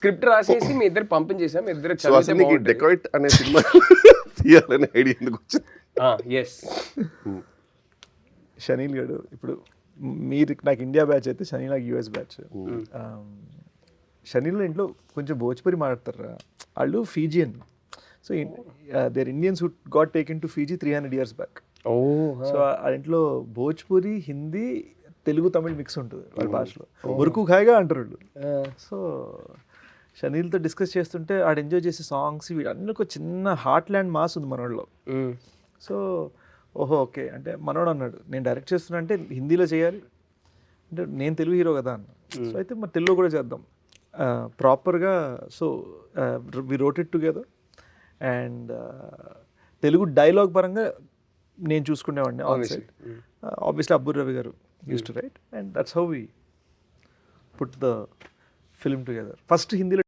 Script రాసేసి మీ ఇద్దరు పంపించేసాం, మీ ఇద్దరు సో అసలు నీకు డెకాయిట్ అనే సినిమా తీయాలనే ఐడియా ఎందుకు వచ్చింది? ఎస్. షనీల్ గడు ఇప్పుడు మీరు నాకు ఇండియా బ్యాచ్ అయితే షనీల్ నాకు యూఎస్ బ్యాచ్. షనీల్ ఇంట్లో కొంచెం భోజ్పురి మాట్లాడతారు, వాళ్ళు Fijian. So they're Indians who got taken to Fiji 300 years back. So ఆ ఇంట్లో భోజ్పురి, హిందీ, తెలుగు, తమిళ్ మిక్స్ ఉంటుంది వాళ్ళ భాషలో. ఉరుకు ఖాయిగా అంటారు వాళ్ళు. సో షనీల్తో డిస్కస్ చేస్తుంటే ఆడు ఎంజాయ్ చేసే సాంగ్స్ వీళ్ళన్నీ ఒక చిన్న హార్ట్ ల్యాండ్ మాస్ ఉంది మనోళ్ళలో. సో ఓహో ఓకే అంటే మనోడు అన్నాడు నేను డైరెక్ట్ చేస్తున్నా అంటే హిందీలో చేయాలి అంటే నేను తెలుగు హీరో కదా అన్న. సో అయితే మరి తెలుగులో కూడా చేద్దాం ప్రాపర్గా. So we wrote it together and Telugu dialogue పరంగా నేను చూసుకునేవాడిని on side. Obviously Abbur Ravi garu used to write and that's how we put the film together. First హిందీలో